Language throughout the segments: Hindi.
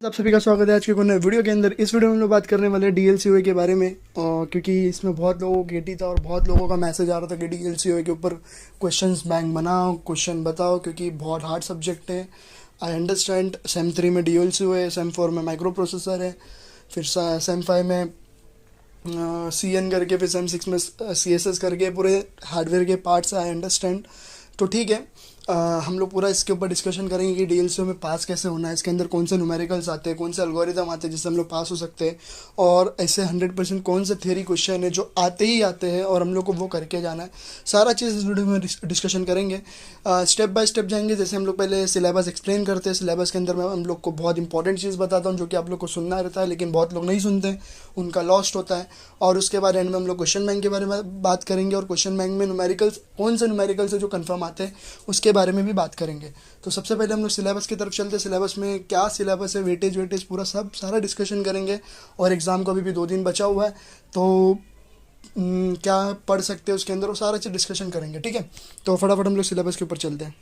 आप सभी का स्वागत है आज के नए वीडियो के अंदर। इस वीडियो में हम लोग बात करने वाले हैं डीएलसीओए के बारे में, क्योंकि इसमें बहुत लोगों को गेटी था और बहुत लोगों का मैसेज आ रहा था कि डीएलसीओए के ऊपर क्वेश्चंस बैंक बनाओ, क्वेश्चन बताओ, क्योंकि बहुत हार्ड सब्जेक्ट है। I understand. सेम 3 में डीएलसीओए है, सेम 4 में माइक्रो प्रोसेसर है, फिर सेम 5 में CN करके, फिर सेम 6 में CSS करके पूरे हार्डवेयर के पार्ट्स। I understand. तो ठीक है, हम लोग पूरा इसके ऊपर डिस्कशन करेंगे कि डीएलसीओ में पास कैसे होना है, इसके अंदर कौन से न्यूमेरिकल्स आते हैं, कौन से एल्गोरिदम आते हैं जिससे हम लोग पास हो सकते हैं, और ऐसे 100% कौन से थियरी क्वेश्चन है जो आते ही आते हैं और हम लोग को वो करके जाना है। सारा चीज़ इस वीडियो में डिस्कशन करेंगे, स्टेप बाय स्टेप जाएंगे। जैसे हम लोग पहले सिलेबस एक्सप्लेन करते हैं, सिलेबस के अंदर मैं हम लोग को बहुत इंपॉर्टेंट चीज़ बताता हूँ जो कि आप लोग को सुनना रहता है, लेकिन बहुत लोग नहीं सुनते, उनका लॉस्ट होता है। और उसके बाद एंड में हम लोग क्वेश्चन बैंक के बारे में बात करेंगे, और क्वेश्चन बैंक में न्यूमेरिकल्स, कौन से न्यूमेरिकल्स है जो कंफर्म आते हैं उसके बारे में भी बात करेंगे। तो सबसे पहले हम लोग सिलेबस की तरफ चलते हैं। सिलेबस में क्या सिलेबस है, वेटेज वेटेज पूरा सब सारा डिस्कशन करेंगे। और एग्ज़ाम को अभी भी 2 दिन बचा हुआ है, तो क्या पढ़ सकते हैं उसके अंदर, वो सारा चीज़ डिस्कशन करेंगे। ठीक है, तो फटाफट हम लोग सिलेबस के ऊपर चलते हैं।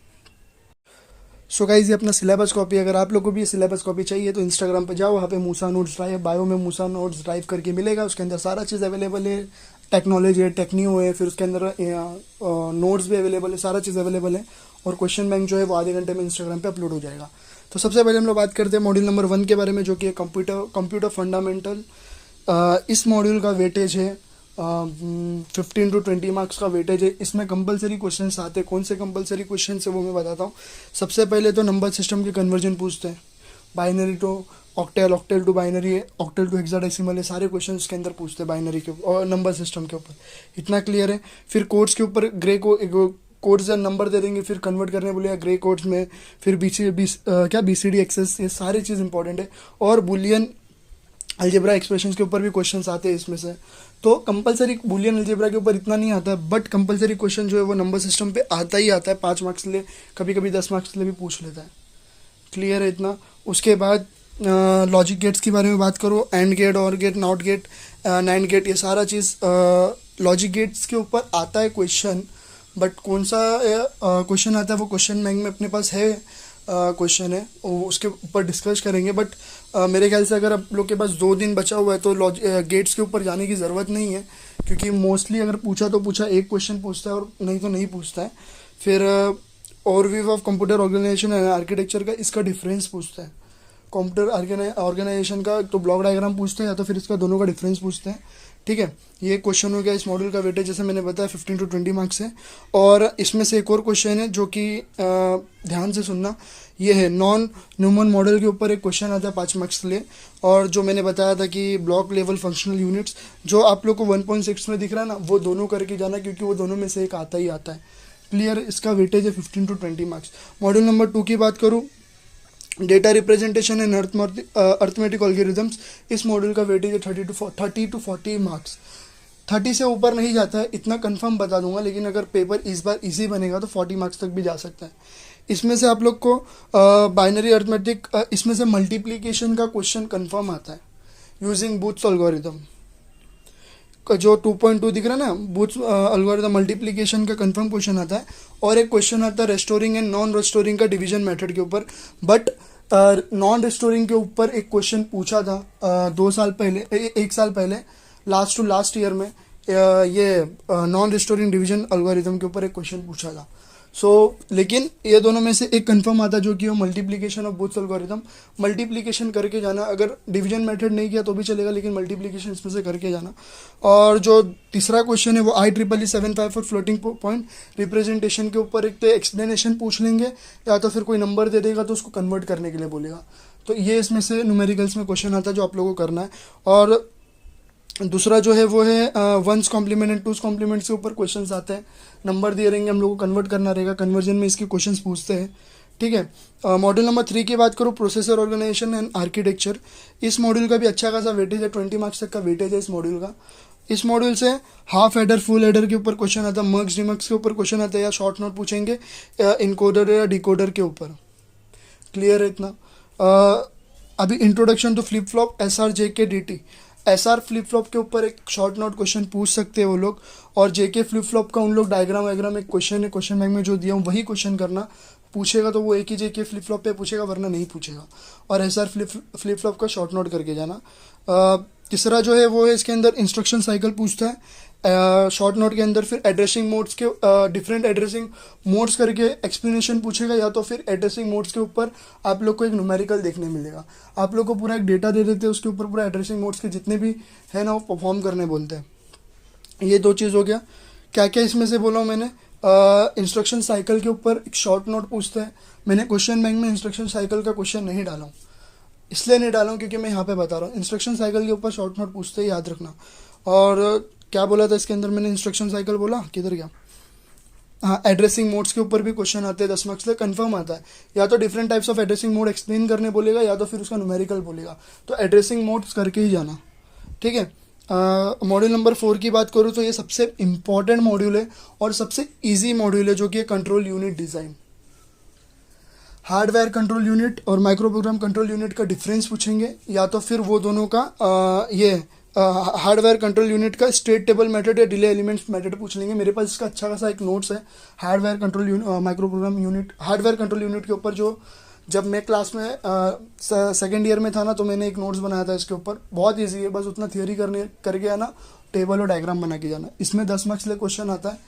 सो गाइज, ये अपना सिलेबस कॉपी, अगर आप लोगों को भी ये सिलेबस कॉपी चाहिए तो इंस्टाग्राम पे जाओ, वहाँ पे मूसा नोट्स ड्राइव, बायो में मूसा नोट्स ड्राइव करके मिलेगा। उसके अंदर सारा चीज़ अवेलेबल है, टेक्नोलॉजी है, टेक्नियो है, फिर उसके अंदर नोट्स भी अवेलेबल है, सारा चीज़ अवेलेबल है। और क्वेश्चन बैंक जो है वो आधे घंटे में इंस्टाग्राम पे अपलोड हो जाएगा। तो सबसे पहले हम लोग बात करते हैं मॉड्यूल नंबर 1 के बारे में, जो कि कंप्यूटर फंडामेंटल। इस मॉड्यूल का वेटेज है 15 to 20 मार्क्स का वेटेज है। इसमें कंपलसरी क्वेश्चन आते हैं। कौन से कंपलसरी क्वेश्चन है वो मैं बताता हूँ। सबसे पहले तो नंबर सिस्टम के कन्वर्जन पूछते हैं, binary to octal, octal to binary है, ऑक्टेल टू हेक्साडेसिमल है, सारे क्वेश्चन के अंदर पूछते हैं बाइनरी के और नंबर सिस्टम के ऊपर। इतना क्लियर है। फिर कोड्स के ऊपर ग्रे को कोड्स या नंबर दे देंगे, फिर कन्वर्ट करने बोलेगा ग्रे कोड्स में, फिर BCD एक्सेस, ये सारी चीज़ इंपॉर्टेंट है। और बुलियन अलजेब्रा एक्सप्रेशंस के ऊपर भी क्वेश्चंस आते हैं इसमें से। तो कंपलसरी बुलियन अलजेब्रा के ऊपर इतना नहीं आता है, बट कंपलसरी क्वेश्चन जो है वो नंबर सिस्टम पे आता ही आता है। 5 मार्क्स के लिए, कभी कभी 10 मार्क्स के लिए भी पूछ लेता है। क्लियर है इतना। उसके बाद लॉजिक गेट्स के बारे में बात करो, एंड गेट, और gate, NOT gate, NAND gate, ये सारा चीज़ लॉजिक गेट्स के ऊपर आता है क्वेश्चन। बट कौन सा क्वेश्चन आता है वो क्वेश्चन बैंक में अपने पास है, क्वेश्चन है, उसके ऊपर डिस्कस करेंगे। बट मेरे ख्याल से अगर आप लोग के पास 2 दिन बचा हुआ है तो गेट्स के ऊपर जाने की ज़रूरत नहीं है, क्योंकि मोस्टली अगर पूछा तो पूछा, एक क्वेश्चन पूछता है और नहीं तो नहीं पूछता है। फिर overview of computer organisation and architecture का, इसका डिफरेंस पूछता है। कंप्यूटर ऑर्गेनाइजेशन का तो ब्लॉक डायग्राम पूछते हैं, या तो फिर इसका दोनों का डिफरेंस पूछते हैं। ठीक है, ये क्वेश्चन हो गया। इस मॉड्यूल का वेटेज जैसे मैंने बताया 15 to 20 मार्क्स है। और इसमें से एक और क्वेश्चन है जो कि ध्यान से सुनना, ये है नॉन न्यूमन मॉडल के ऊपर एक क्वेश्चन आता है 5 मार्क्स के लिए। और जो मैंने बताया था कि ब्लॉक लेवल फंक्शनल यूनिट्स, जो आप लोग को 1.6 में दिख रहा है ना, वो दोनों करके जाना, क्योंकि वो दोनों में से एक आता ही आता है। क्लियर, इसका वेटेज है 15 to 20 मार्क्स। मॉड्यूल नंबर 2 की बात करूँ, data representation and arithmetic algorithms, इस मॉड्यूल का वेटेज है 30 to 40 मार्क्स। 30 से ऊपर नहीं जाता है, इतना कंफर्म बता दूंगा, लेकिन अगर पेपर इस बार इजी बनेगा तो 40 मार्क्स तक भी जा सकता है। इसमें से आप लोग को बाइनरी अर्थमेटिक, इसमें से मल्टीप्लिकेशन का क्वेश्चन कंफर्म आता है यूजिंग बूथ्स एल्गोरिथम का, जो 2.2 दिख रहा है ना, बूथ्स एल्गोरिथम मल्टीप्लिकेशन का कंफर्म क्वेश्चन आता है। और एक क्वेश्चन आता है रेस्टोरिंग एंड नॉन रेस्टोरिंग का डिवीजन मेथड के ऊपर। बट नॉन रेस्टोरिंग के ऊपर एक क्वेश्चन पूछा था 2 साल पहले, 1 साल पहले, लास्ट टू लास्ट ईयर में, ये नॉन रेस्टोरिंग डिवीजन एल्गोरिथम के ऊपर एक क्वेश्चन पूछा था। लेकिन ये दोनों में से एक कंफर्म आता है, जो कि वो multiplication of booths algorithm. Multiplication करके जाना, अगर डिवीजन मेथड नहीं किया तो भी चलेगा, लेकिन मल्टीप्लिकेशन इसमें से करके जाना। और जो तीसरा क्वेश्चन है वो IEEE 754 फ्लोटिंग पॉइंट रिप्रेजेंटेशन के ऊपर एक तो एक्सप्लेनेशन पूछ लेंगे, या तो फिर कोई नंबर दे देगा तो उसको कन्वर्ट करने के लिए बोलेगा। तो ये इसमें से न्यूमेरिकल्स में क्वेश्चन आता है जो आप लोगों को करना है। और दूसरा जो है वो है वंस कॉम्प्लीमेंट एंड टूस कॉम्प्लीमेंट के ऊपर क्वेश्चंस आते हैं। नंबर दिए रहेंगे, हम लोग को कन्वर्ट करना रहेगा, कन्वर्जन में इसके क्वेश्चंस पूछते हैं। ठीक है, मॉड्यूल नंबर 3 की बात करूँ, प्रोसेसर ऑर्गेनाइजेशन एंड आर्किटेक्चर। इस मॉड्यूल का भी अच्छा खासा वेटेज है, 20 मार्क्स तक का वेटेज है इस मॉड्यूल का। इस मॉड्यूल से हाफ एडर, फुल एडर के ऊपर क्वेश्चन आता है, मर्ज डिमक्स के ऊपर क्वेश्चन आता है, या शॉर्ट नोट पूछेंगे इनकोडर या डिकोडर के ऊपर। क्लियर है इतना। अभी introduction to flip flop, SR/JK/DT, SR flip flop के ऊपर एक शॉर्ट नोट क्वेश्चन पूछ सकते हैं वो लोग। और JK फ्लिप फ्लॉप का उन लोग डायग्राम वायग्राम एक क्वेश्चन है, क्वेश्चन बैंक में जो दिया हूँ वही क्वेश्चन करना। पूछेगा तो वो एक ही जेके फ्लिप फ्लॉप पे पूछेगा, वरना नहीं पूछेगा। और एसआर फ्लिप फ्लॉप का शॉर्ट नोट करके जाना। तीसरा जो है वो है इसके अंदर इंस्ट्रक्शन साइकिल पूछता है शॉर्ट नोट के अंदर। फिर एड्रेसिंग मोड्स के डिफरेंट एड्रेसिंग मोड्स करके एक्सप्लेनेशन पूछेगा, या तो फिर एड्रेसिंग मोड्स के ऊपर आप लोग को एक न्यूमेरिकल देखने मिलेगा। आप लोग को पूरा एक डेटा दे देते हैं, उसके ऊपर पूरा एड्रेसिंग मोड्स के जितने भी है ना वो परफॉर्म करने बोलते हैं। ये 2 चीज़ हो गया। क्या क्या इसमें से बोला हूँ मैंने? इंस्ट्रक्शन साइकिल के ऊपर एक शॉर्ट नोट पूछता है। मैंने क्वेश्चन बैंक में इंस्ट्रक्शन साइकिल का क्वेश्चन नहीं डाला हूँ, इसलिए नहीं डाला हूँ क्योंकि मैं यहाँ पे बता रहा हूँ। इंस्ट्रक्शन साइकिल के ऊपर शॉर्ट नोट पूछते हैं, याद रखना। और क्या बोला था इसके अंदर मैंने? इंस्ट्रक्शन साइकिल बोला, किधर गया? हाँ, एड्रेसिंग मोड्स के ऊपर भी क्वेश्चन आते हैं 10 मार्क्स से, कंफर्म आता है। या तो different types of addressing mode explain करने बोलेगा, या तो फिर उसका न्यूमेरिकल बोलेगा। तो एड्रेसिंग मोड्स करके ही जाना, ठीक है। मॉड्यूल नंबर 4 की बात करूँ तो ये सबसे इम्पॉर्टेंट मॉड्यूल है और सबसे इजी मॉड्यूल है, जो कि है control unit design. Hardware control unit और माइक्रो प्रोग्राम कंट्रोल यूनिट का डिफरेंस पूछेंगे, या तो फिर वो दोनों का हार्डवेयर कंट्रोल यूनिट का स्टेट टेबल मेथड या डिले एलिमेंट्स मेथड पूछ लेंगे। मेरे पास इसका अच्छा खासा एक नोट्स है hardware control micro program unit, hardware control unit के ऊपर। जो जब मैं क्लास में सेकेंड ईयर में था ना, तो मैंने एक नोट्स बनाया था इसके ऊपर। बहुत ईजी है, बस उतना थियोरी करके आना, टेबल और डायग्राम बना के जाना। इसमें 10 मार्क्स ले क्वेश्चन आता है,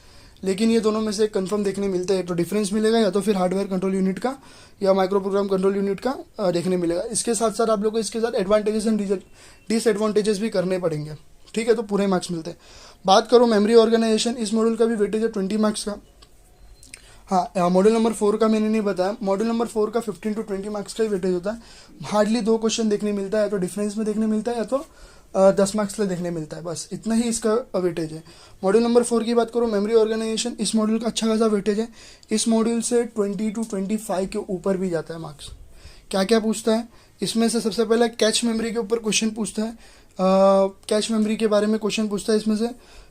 लेकिन ये दोनों में से कंफर्म देखने मिलते हैं। तो डिफरेंस मिलेगा, या तो फिर हार्डवेयर कंट्रोल यूनिट का या माइक्रो प्रोग्राम कंट्रोल यूनिट का देखने मिलेगा। इसके साथ साथ आप लोग को इसके साथ एडवांटेजेस एंड डिसएडवांटेजेस भी करने पड़ेंगे, ठीक है। तो पूरे मार्क्स मिलते हैं। बात करो मेमोरी ऑर्गेनाइजेशन, इस मॉड्यूल का भी वेटेज है 20 मार्क्स का। हाँ, मॉड्यूल नंबर 4 का मैंने नहीं बताया। मॉड्यूल नंबर 4 का 15 to 20 मार्क्स का ही वेटेज होता है। हार्डली 2 क्वेश्चन देखने मिलता है, या तो डिफरेंस में देखने मिलता है, या तो 10 मार्क्स में देखने मिलता है। बस इतना ही इसका वेटेज है। मॉड्यूल नंबर 4 की बात करो, मेमोरी ऑर्गेनाइजेशन, इस मॉड्यूल का अच्छा खासा वेटेज है। इस मॉड्यूल से 20 to 25 के ऊपर भी जाता है मार्क्स। क्या क्या पूछता है इसमें से? सबसे पहले कैच मेमोरी के ऊपर क्वेश्चन पूछता है, कैच मेमोरी के बारे में क्वेश्चन पूछता है इसमें से।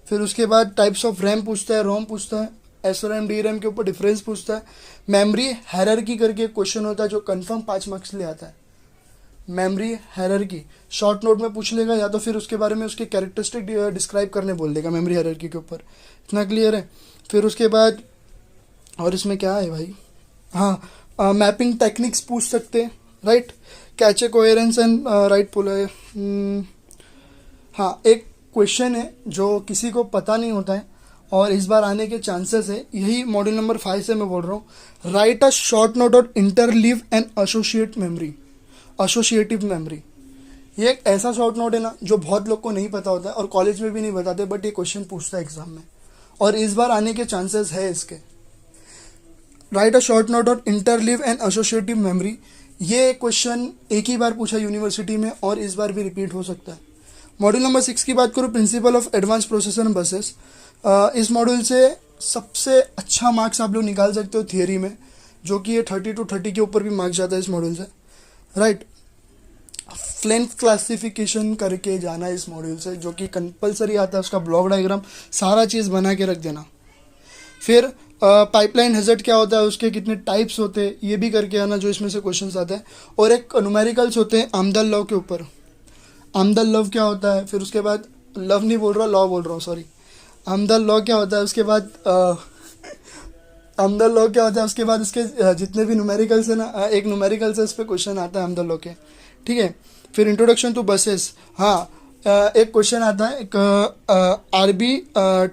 फिर उसके बाद टाइप्स ऑफ रैम पूछता है, रोम पूछता है, SRAM DRAM के ऊपर डिफरेंस पूछता है। मेमोरी हायरार्की करके क्वेश्चन होता है, जो कंफर्म 5 मार्क्स ले आता है। मेमोरी हायरार्की शॉर्ट नोट में पूछ लेगा, या तो फिर उसके बारे में उसके कैरेक्टरिस्टिक डिस्क्राइब करने बोल देगा मेमोरी हायरार्की के ऊपर। इतना क्लियर है? फिर उसके बाद और इसमें क्या है भाई? हाँ, मैपिंग टेक्निक्स पूछ सकते हैं, right. Cache coherence and write pull है। हाँ, एक क्वेश्चन है जो किसी को पता नहीं होता है और इस बार आने के चांसेस है, यही मॉड्यूल नंबर 5 से मैं बोल रहा हूँ। राइट अ शॉर्ट नोट और इंटरलीव एंड एसोसिएटिव मेमोरी। ये एक ऐसा शॉर्ट नोट है ना, जो बहुत लोग को नहीं पता होता है और कॉलेज में भी नहीं बताते, बट ये क्वेश्चन पूछता है एग्जाम में और इस बार आने के चांसेस है इसके। राइट अ शॉर्ट नोट और इंटरलीव एंड एसोसिएटिव मेमोरी, ये क्वेश्चन एक ही बार पूछा यूनिवर्सिटी में और इस बार भी रिपीट हो सकता है। मॉड्यूल नंबर 6 की बात करूँ, principle of advance processor buses. इस मॉड्यूल से सबसे अच्छा मार्क्स आप लोग निकाल सकते हो थियरी में, जो कि ये 30 to 30 के ऊपर भी मार्क्स जाता है इस मॉड्यूल से, राइट। फ्लेंथ क्लासिफिकेशन करके जाना इस मॉड्यूल से, जो कि कंपलसरी आता है। उसका ब्लॉक डायग्राम सारा चीज़ बना के रख देना। फिर पाइपलाइन हैजर्ड क्या होता है, उसके कितने टाइप्स होते हैं, ये भी करके आना, जो इसमें से क्वेश्चंस आते हैं। और एक न्यूमेरिकल्स होते हैं आमदल लॉ के ऊपर। आमदल लॉ क्या होता है, फिर उसके बाद लव नहीं बोल रहा, लॉ बोल रहा हूँ, सॉरी। आमदल लॉ क्या होता है, उसके बाद आमदल लॉ क्या होता है, उसके बाद इसके जितने भी न्यूमेरिकल्स है ना, एक न्यूमेरिकल्स है, इस पर क्वेश्चन आता है आमदल लॉ के, ठीक है। फिर इंट्रोडक्शन टू बसेस, हाँ, एक क्वेश्चन आता है, एक आरबी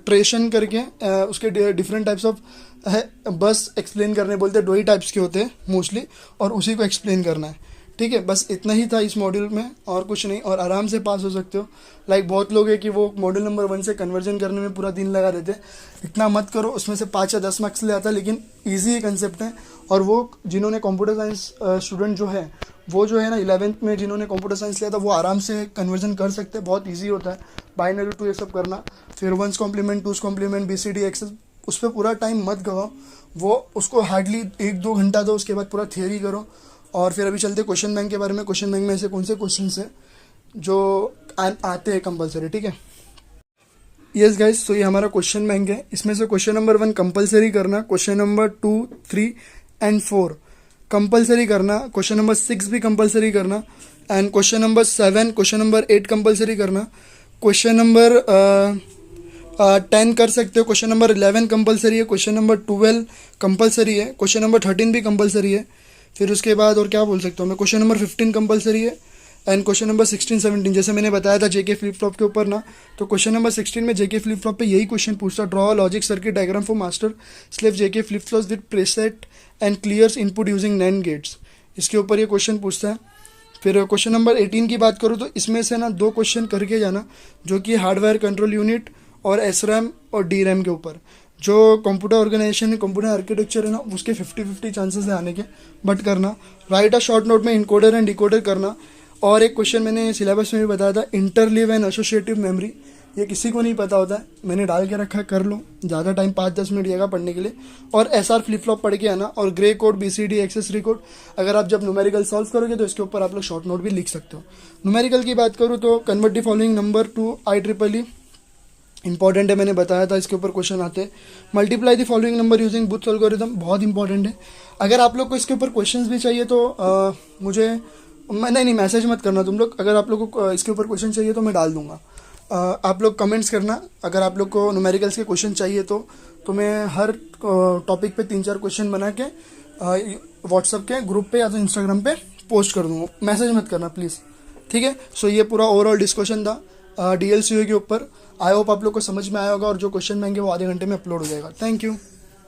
ट्रेशन करके, उसके डिफरेंट टाइप्स ऑफ है बस एक्सप्लेन करने बोलते हैं। 2 ही टाइप्स के होते हैं मोस्टली, और उसी को एक्सप्लेन करना है, ठीक है। बस इतना ही था इस मॉड्यूल में, और कुछ नहीं, और आराम से पास हो सकते हो। लाइक बहुत लोग हैं कि वो मॉड्यूल नंबर 1 से कन्वर्जन करने में पूरा दिन लगा देते हैं। इतना मत करो, उसमें से 5 या 10 मार्क्स ले आता है, लेकिन ईजी कंसेप्ट है। और वो जिन्होंने कंप्यूटर साइंस स्टूडेंट जो है, वो जो है ना 11th में जिन्होंने कंप्यूटर साइंस लिया था, वो आराम से कन्वर्जन कर सकते हैं। बहुत ईजी होता है बाइनरी टू ये सब करना। फिर 1's complement, 2's complement, BCD access, उस पर पूरा टाइम मत गवाओ। वो उसको हार्डली 1-2 घंटा दो, उसके बाद पूरा थियरी करो। और फिर अभी चलते क्वेश्चन बैंक के बारे में। क्वेश्चन बैंक में ऐसे कौन से क्वेश्चन है जो आते हैं कंपलसरी, ठीक है। यस गाइस, तो ये हमारा क्वेश्चन बैंक है। इसमें से क्वेश्चन नंबर 1 कंपलसरी करना, क्वेश्चन नंबर 2, 3 एंड 4 कंपलसरी करना, क्वेश्चन नंबर 6 भी कंपलसरी करना, and question number 7, question number 8 compulsory करना, क्वेश्चन नंबर 10 कर सकते हो। क्वेश्चन नंबर 11 कंपलसरी है, क्वेश्चन नंबर 12 कंपलसरी है, क्वेश्चन नंबर 13 भी कंपलसरी है। फिर उसके बाद और क्या बोल सकता हूँ मैं, क्वेश्चन नंबर 15 कंपलसरी है एंड क्वेश्चन नंबर 16 17 जैसे मैंने बताया था जेके फ्लिप फ्लॉप के ऊपर ना, तो क्वेश्चन नंबर 16 में जेके फ्लिप फ्लॉप पे यही क्वेश्चन पूछता, draw logic circuit diagram for master slave JK flip flops with preset and clears input using NAND gates, इसके ऊपर ये क्वेश्चन पूछता है। फिर क्वेश्चन नंबर 18 की बात करूँ तो इसमें से ना 2 क्वेश्चन करके जाना, जो कि हार्डवेयर कंट्रोल यूनिट और SRAM और DRAM के ऊपर। जो कंप्यूटर ऑर्गेनाइजेशन है, कंप्यूटर आर्किटेक्चर है ना, उसके 50-50 चांसेस है आने के, बट करना। राइट अ शॉर्ट नोट में इनकोडर एंड डिकोडर करना। और एक क्वेश्चन मैंने सिलेबस में भी बताया था, इंटरलीव एंड एसोसिएटिव मेमोरी, ये किसी को नहीं पता होता है, मैंने डाल के रखा है, कर लो, ज़्यादा टाइम 5-10 मिनट लगेगा पढ़ने के लिए। और SR फ्लिप फ्लॉप पढ़ के आना, और grey code, BCD, accessory code, अगर आप जब न्यूमेरिकल सॉल्व करोगे तो इसके ऊपर आप लोग शॉर्ट नोट भी लिख सकते हो। न्यूमेरिकल की बात करूँ तो convert the following number two IEEE important है, मैंने बताया था, इसके ऊपर क्वेश्चन आते हैं। Multiply the following number using booth algorithm, बहुत इंपॉर्टेंट है। अगर आप लोग को इसके ऊपर क्वेश्चंस भी चाहिए तो मुझे नहीं मैसेज मत करना तुम लोग, अगर आप लोग को इसके ऊपर क्वेश्चन चाहिए तो मैं डाल दूंगा। आप लोग कमेंट्स करना, अगर आप लोग को न्यूमेरिकल्स के क्वेश्चन चाहिए तो मैं हर टॉपिक पे 3-4 क्वेश्चन बना के व्हाट्सअप के ग्रुप पे या तो इंस्टाग्राम पे पोस्ट कर दूंगा, मैसेज मत करना प्लीज़, ठीक है। सो ये पूरा ओवरऑल डिस्कशन था DLCO के ऊपर। आई होप आप लोग को समझ में आया होगा, और जो क्वेश्चन आएंगे वो आधे घंटे में अपलोड हो जाएगा। Thank you.